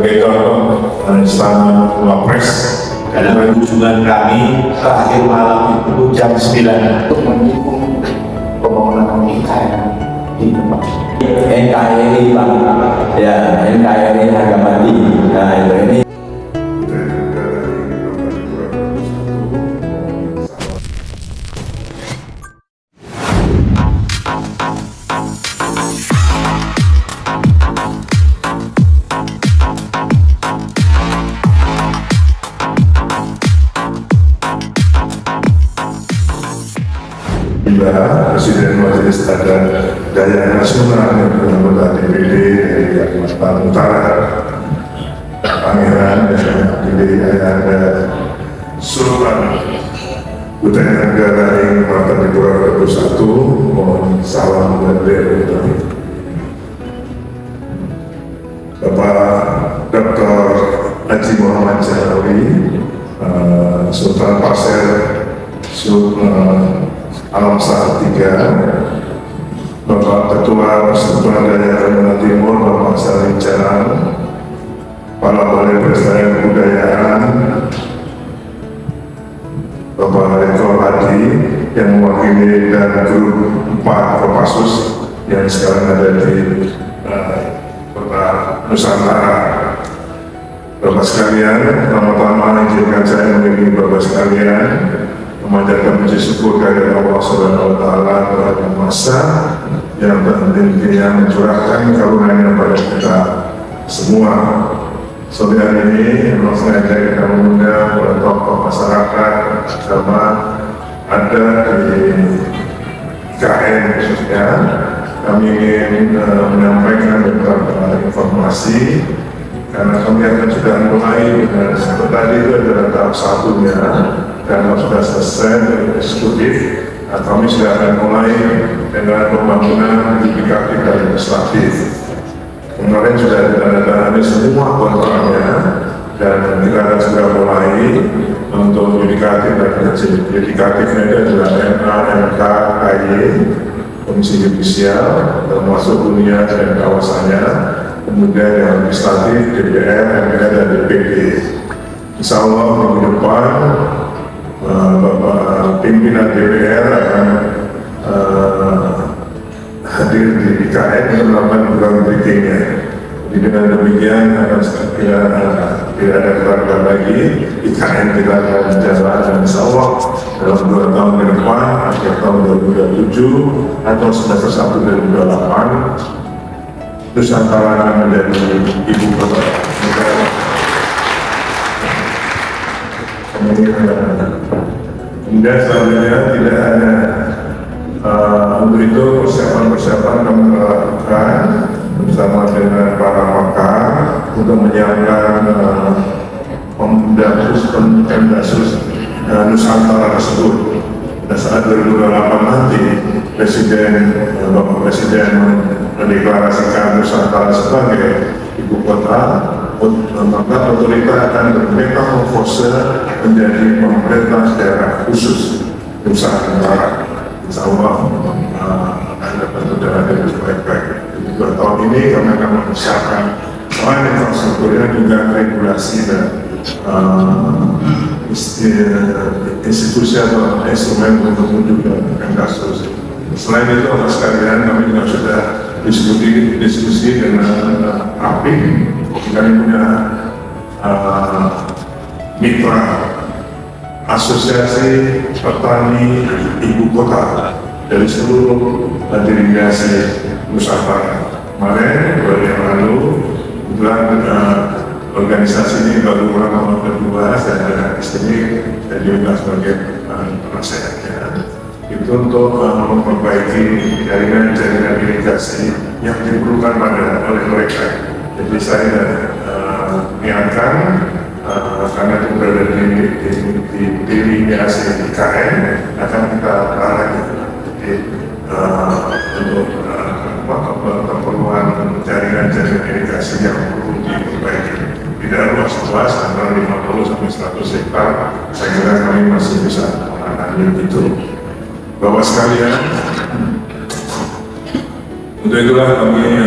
sebagai contoh istana Wapres. Dalam kunjungan kami terakhir malam itu jam 9 untuk mendukung pembangunan IKN di tempat NKRI Pak, ya NKRI harga mati. Nah itu ini. Presiden Majelis Adat Dayak Nasional yang anggota DPD dari Kalimantan Utara, Pangeran DPD Ayahanda Sultan Kutai Negara Ing Martapura 21, mohon salam dan bela. Bapak Dr. Haji Muhammad Jalawi, Sultan Pasir Alam Sahar 3, Bapak Ketua Persatuan Dayak Kalimantan Timur, Bapak Salim Jalan, para Balai Pelestarian Kebudayaan, Bapak Rektor Hadi yang mewakili dan grup 4 Kopassus yang sekarang ada di Kota Nusantara. Bapak sekalian, pertama-tama izinkan saya mengiringi Bapak sekalian memanjatkan puji syukur kepada Allah Subhanahu wa Ta'ala terhadap masa yang tentunya mencurahkan karunia pada kita semua. Sore hari ini memang sengaja kita mengundang para tokoh masyarakat agama ada di IKN khususnya. Kami ingin menyampaikan beberapa informasi karena kami akan sudah mulai dengan tadi itu adalah tahap satunya. Karena sudah selesai dari eksekutif, kami sudah akan mulai dengan pembangunan yudikatif dan legislatif. Kemarin sudah ditandatangani semua kontraknya dan kita akan sudah mulai untuk yudikatif dan yudikatifnya itu adalah MA, MK, KY, Komisi Judisial, termasuk dunia dan kawasannya, kemudian yang legislatif, DPR, MPR, dan DPD. Insya Allah minggu depan Bapak pimpinan DPR akan hadir di IKN untuk melakukan groundbreaking-nya. Jadi dengan demikian akan tidak ada keluarga lagi, IKN kita akan jalan dan insya Allah dalam 2 tahun ke depan, akhir tahun 2027 atau semester 1 2028, Nusantara akan menjadi ibu kota negara. Kemudian selanjutnya tidak ada untuk itu persiapan kami lakukan bersama dengan para pakar untuk menyiapkan Pemdasus Nusantara tersebut. Pada saat 2028 nanti Bapak Presiden mendeklarasikan Nusantara sebagai ibu kota, maka otorita akan bermetamorfose menjadi pemerintah daerah khusus Nusantara. Insya Allah akan dapat berjalan dengan baik-baik. Di 2 tahun ini kami akan mempersiapkan selain infrastrukturnya juga regulasi dan institusi atau instrumen untuk menunjukkan kasus. Selain itu, Bapak sekalian, kami juga sudah diskusi dengan API. Kami punya mitra Asosiasi Petani Ibu Kota dari seluruh dirigasi Nusantara. Kemarin, 2 hari yang lalu, kebetulan organisasi ini baru ulang tahun kedua, saya ada di sini dan juga sebagai penasehatnya. Itu untuk memperbaiki jaringan irigasi yang diperlukan oleh mereka. Jadi saya niatkan karena itu berada di irigasi IKN akan kita arahkan untuk keperluan jaringan irigasi yang perlu diperbaiki. Tidak luas antara 50 sampai 100 hektar, saya kira kami masih bisa menangani itu. Bapak sekalian, untuk itulah kami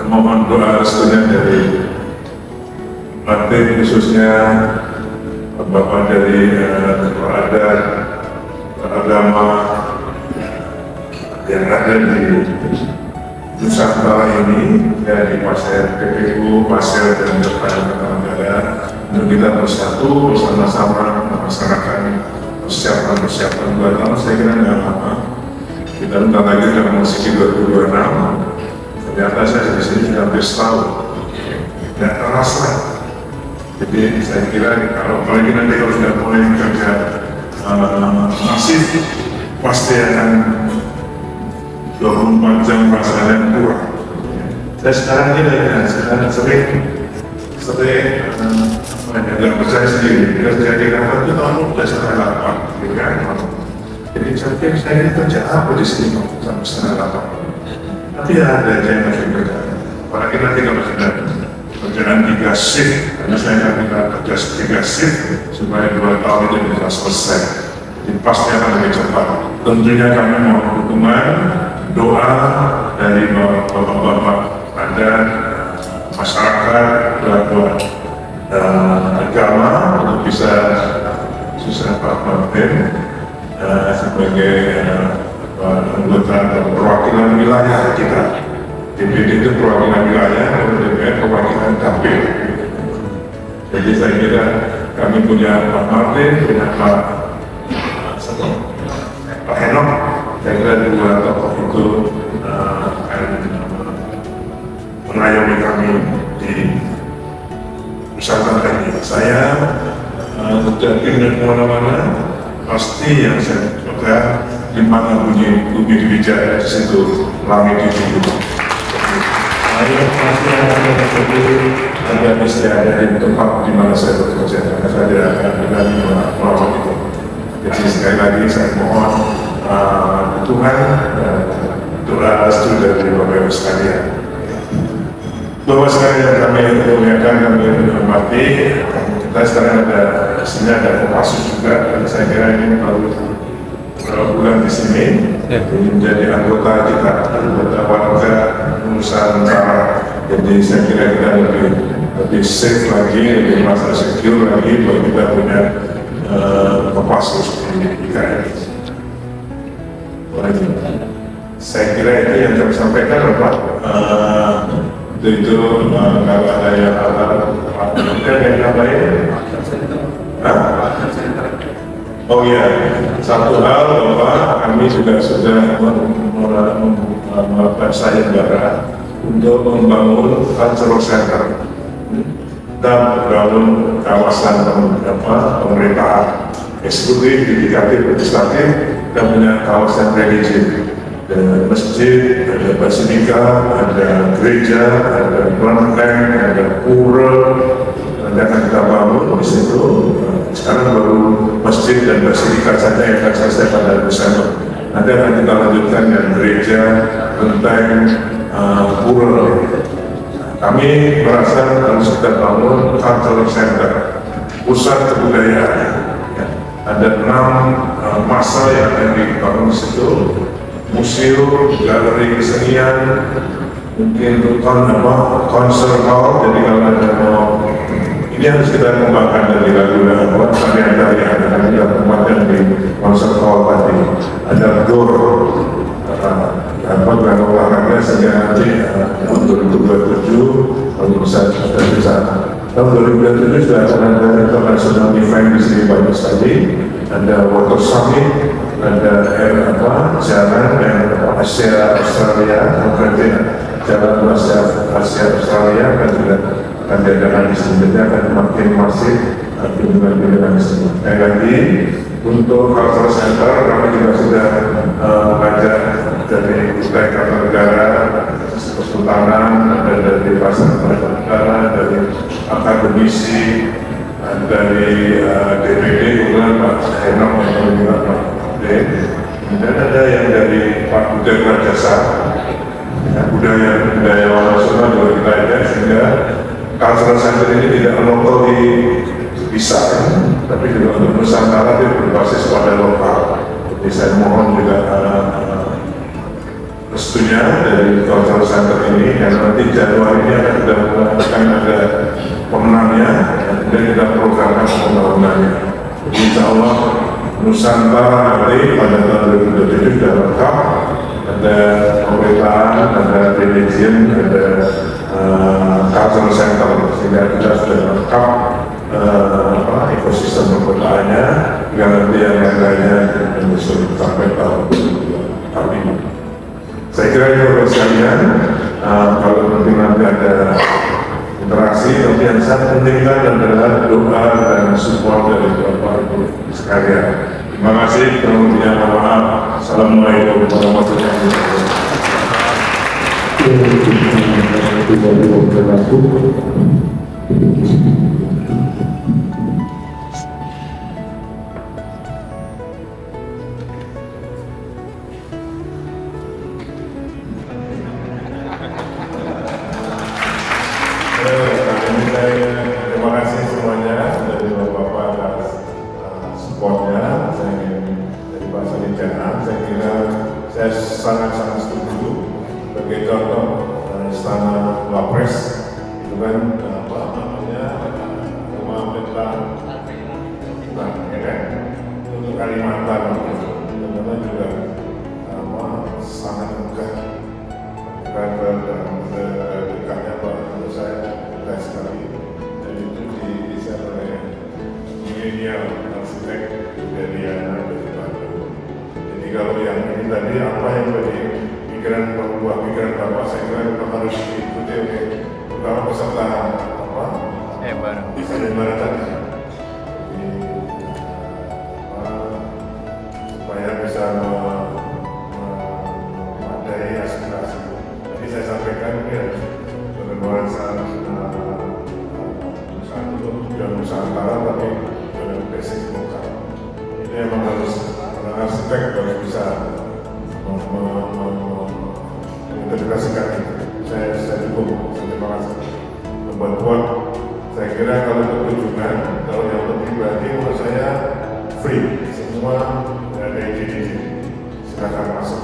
mohon doa restunya dari Martin khususnya Bapak dari ketua adat, agama yang ada di Nusantara ini, ya di Pasir PPU, Pasir dan depan negara, untuk kita bersatu bersama-sama melaksanakan persiapan 2 tahun. Saya kira nggak lama. Kita bentar lagi sudah memasuki 2026. Ternyata saya di sini sudah hampir setahun, nggak terasa. Jadi saya kira kalau apalagi nanti kalau sudah mulai bekerja masif, pasti akan 24 jam rasanya kurang. Saya sekarang ini sering dalam percaya sendiri kerja di kantor itu tahun udah setengah 8 gitu kan. Jadi saya pikir saya ini kerja apa di sini sampai setengah 8. Tapi ada aja yang masih kerja. Apalagi nanti kalau sudah kerjaan 3 shift, karena saya akan kerja 3 shift supaya 2 tahun itu bisa selesai. Jadi pasti akan lebih cepat. Tentunya kami mohon dukungan, doa dari bapak-bapak adat, masyarakat, buat agama untuk bisa susah Pak Martin sebagai anggota atau perwakilan wilayah kita. DPD itu perwakilan wilayah, kalau DPR perwakilan dapil. Jadi saya kira kami punya Pak Martin, punya Pak Henok. Saya kira 2 tokoh itu akan mengayomi kami di Nusantara ini. Saya tidak pindah kemana-mana, pasti yang saya pegang di mana bunyi bumi dibicara di situ langit itu. Saya pasti akan menjadi agar mesti ada di tempat di mana saya bekerja, karena saya tidak akan berani melawan itu. Jadi sekali lagi saya mohon Tuhan doa restu dari Bapak Ibu sekalian. Bapak sekalian kami muliakan, kami hormati. Kita sekarang ada sini ada Kopassus juga, dan saya kira ini baru beberapa bulan di sini, menjadi anggota kita, anggota warga Nusantara. Jadi saya kira kita lebih safe lagi, lebih merasa secure lagi bahwa kita punya Kopassus di IKN. Saya kira itu yang saya sampaikan, Pak. Itu kalau ada yang yang nambahin. Oh iya, satu hal bahwa kami juga sudah melakukan sayembara untuk membangun cultural center dan membangun kawasan pemerintahan eksekutif, yudikatif, legislatif, dan punya kawasan religi. Ada masjid, ada basilika, ada gereja, ada kelenteng, ada pura, nanti akan kita bangun di situ. Sekarang baru masjid dan basilika saja yang akan selesai pada Desember. Nanti akan kita lanjutkan dengan gereja, kelenteng, pura. Kami merasa harus kita bangun cultural center, pusat kebudayaan. Ada 6 masa yang akan dibangun di situ. Museum, galeri kesenian, mungkin konser hall. Jadi kalau ada ini harus kita kembangkan dari lagu-lagu tarian-tarian yang kita kembangkan di konser hall tadi. Ada gor, dengan olahraga sehingga nanti tahun 2027 kalau bisa tahun 2027 sudah akan ada international event di sini banyak sekali. Ada water summit, ada jalan Asia Australia, jalan Asia Australia akan juga akan diadakan di sini. Jadi akan makin masif kunjungan-kunjungan di sini. Lagi untuk cultural center kami juga sudah mengajak dari Kutai Kartanegara, Kesultanan, ada dari Pasar Kartanegara, dari akademisi, dari DPD kemudian Pak Henok yang juga Pak D, dan ada yang dari Pak Budaya Jasa, budaya nasional juga kita ada, sehingga cultural center ini tidak lokal dipisah, tapi juga untuk Nusantara itu berbasis pada lokal. Jadi saya mohon juga restunya dari cultural center ini, yang nanti Januari ini akan ada pemenangnya, dan kita programkan pembangunannya. Insya Allah Nusantara nanti pada tahun 2027 sudah lengkap, ada pemerintahan, ada religion, ada cultural center, sehingga kita sudah lengkap ekosistem perkotaannya, hingga nanti yang lain-lainnya menyusul sampai tahun 2025. Saya kira itu Bapak sekalian, kalau nanti ada interaksi, tapi yang sangat penting adalah doa dan support dari Bapak Ibu sekalian. Terima kasih, kemudian mohon maaf. Assalamualaikum warahmatullahi wabarakatuh. Terima kasih semuanya dari Bapak atas supportnya. Saya ingin dari Pak Sandiaga, saya kira saya sangat-sangat setuju sebagai contoh istana Wapres itu kan apa namanya rumah peta ya kan untuk Kalimantan karena juga sangat megah dan dekatnya menurut saya mudah sekali, dan itu didesain oleh milenial arsitek dari Bandung. Jadi kalau yang ini tadi apa yang menjadi pikiran Bapak, saya kira memang harus diikuti oleh beberapa peserta apa seminar tadi. Supaya bisa memadai aspirasi. Tadi saya sampaikan ini harus bernuansa Nusantara, tapi dengan basic lokal. Ini memang harus arsitek harus bisa mengintegrasikan itu. Saya dukung. Terima kasih. Buat saya kira kalau untuk kunjungan, kalau yang lebih pribadi menurut saya free, semua ada izin. Silakan masuk.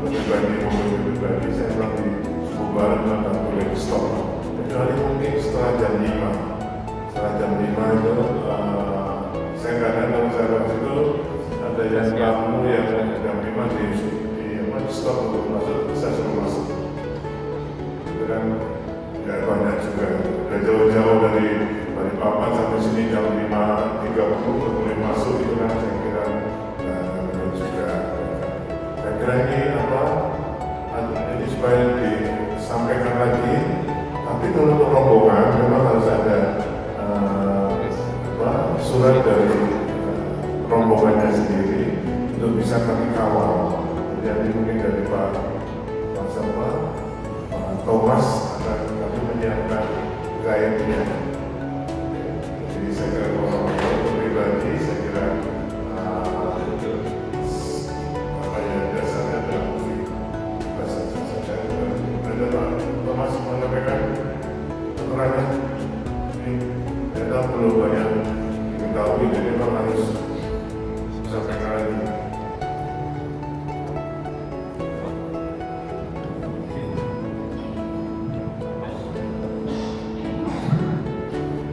Pribadi saya bilang di Suku Barat nggak boleh di stop. Kecuali mungkin setelah jam 5. Setelah jam 5 itu saya kadang kalau saya lewat situ ada yang tamu yang jam 5 di stop untuk masuk, saya suruh masuk. Itu kan nggak banyak juga. Udah jauh-jauh dari Balikpapan sampai sini jam 5.30 boleh masuk, itu kan saya kira juga. Saya kira ini ini supaya disampaikan lagi. Tapi kalau untuk rombongan memang harus ada surat dari rombongannya sendiri untuk bisa kami kawal. Jadi mungkin dari Pak Thomas akan kami menyiapkan guide-nya. Jadi saya kira kalau pribadi saya kira dasarnya adalah bahasa saja. Ada Pak Thomas menyampaikan aturannya. Kita perlu banyak diketahui, jadi memang harus sampaikan lagi.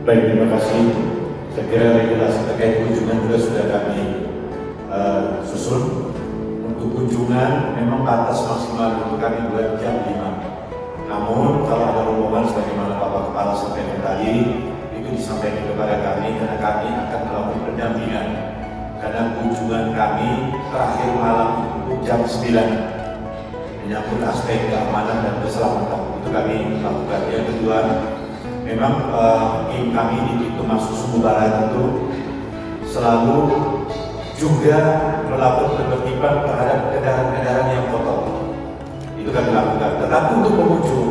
Baik, terima kasih. Saya kira regulasi terkait kunjungan juga sudah kami susun. Untuk kunjungan memang batas maksimal untuk kami 2 jam 5. Namun kalau ada rombongan sebagaimana Bapak Kepala sampaikan tadi, itu disampaikan kepada kami karena kami akan melakukan pendampingan. Karena kunjungan kami terakhir malam itu jam 9 menyangkut aspek keamanan dan keselamatan. Itu kami lakukan. Yang kedua, memang tim kami di pintu masuk Suku Barat itu selalu juga melakukan penertiban terhadap kendaraan-kendaraan yang kotor. Itu kami lakukan. Tetapi untuk pengunjung,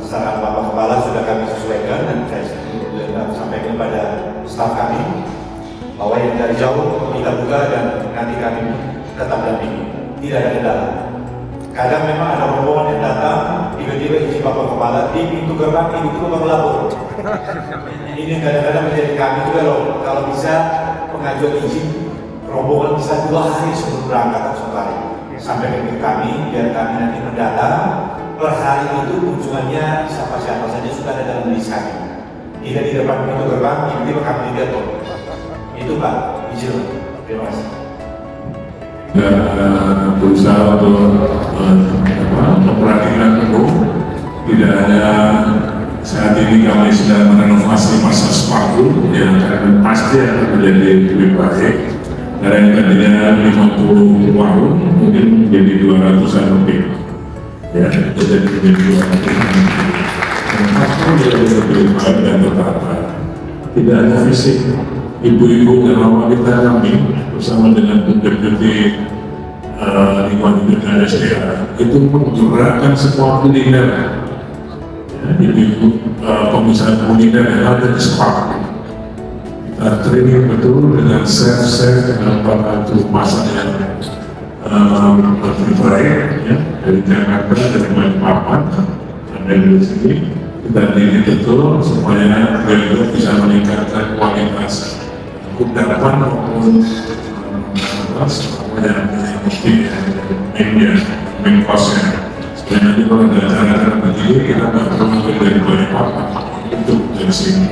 saran Bapak Kepala sudah kami sesuaikan dan saya sampaikan kepada staf kami bahwa yang dari jauh kita buka dan nanti kami tetap dampingi. Tidak ada kendala. Kadang memang ada rombongan yang datang, tiba-tiba izin Bapak Kepala di pintu gerbang itu baru melapor. Ini kadang-kadang menjadi kami juga loh, kalau bisa pengajuan izin rombongan bisa 2 hari sebelum berangkat langsung kali. Sampai ke kami, biar kami nanti mendatang per hari itu kunjungannya siapa-siapa saja sudah ada dalam list kami. tidak di depan pintu gerbang, tiba-tiba kami jatuh. Itu Pak, izin. Terima kasih. Berusaha untuk memperhatikan penuh. Tidak hanya saat ini kami sedang merenovasi masa sepatu yang akan pasti akan menjadi lebih baik. Karena ini tadinya 50 tahun, mungkin menjadi 200-an lebih. Ya, jadi menjadi 200-an lebih. Pasti menjadi lebih baik dan tertata. Tidak hanya fisik, ibu-ibu dan wanita kami bersama dengan deputi lingkungan hidup dan SDA itu menggerakkan semua kuliner. Ibu pengusaha kuliner yang ada di Sepak. Kita training betul dengan chef-chef dengan pembantu masak yang lebih baik, ya, dari Jakarta, dari Balikpapan, ada di sini. Kita training betul supaya mereka bisa meningkatkan kualitas kudapan maupun semuanya media, main cost-nya. Dan nanti kalau ada acara-acara begini, kita nggak perlu ngambil dari Balikpapan untuk dari sini.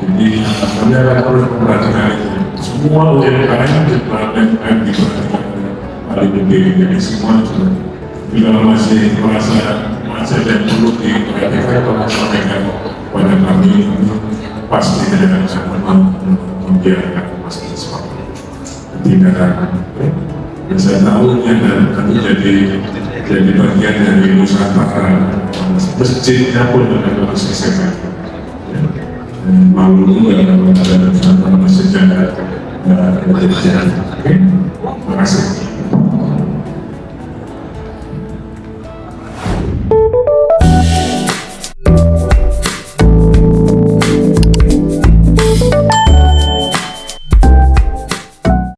Jadi kami akan terus memperhatikan itu. Semua UMKM diperhatikan paling gede, jadi semua juga. Bila masih merasa dan perlu diperhatikan atau menyampaikan pada kami, pasti tidak akan membiarkan masalah seperti itu. Tidak akan. Dan saya tahu dan kami jadi bagian dari Nusantara. Masjidnya pun akan harus disesuaikan. Malu juga kalau ada Nusantara masjidnya nggak ada. Terima kasih.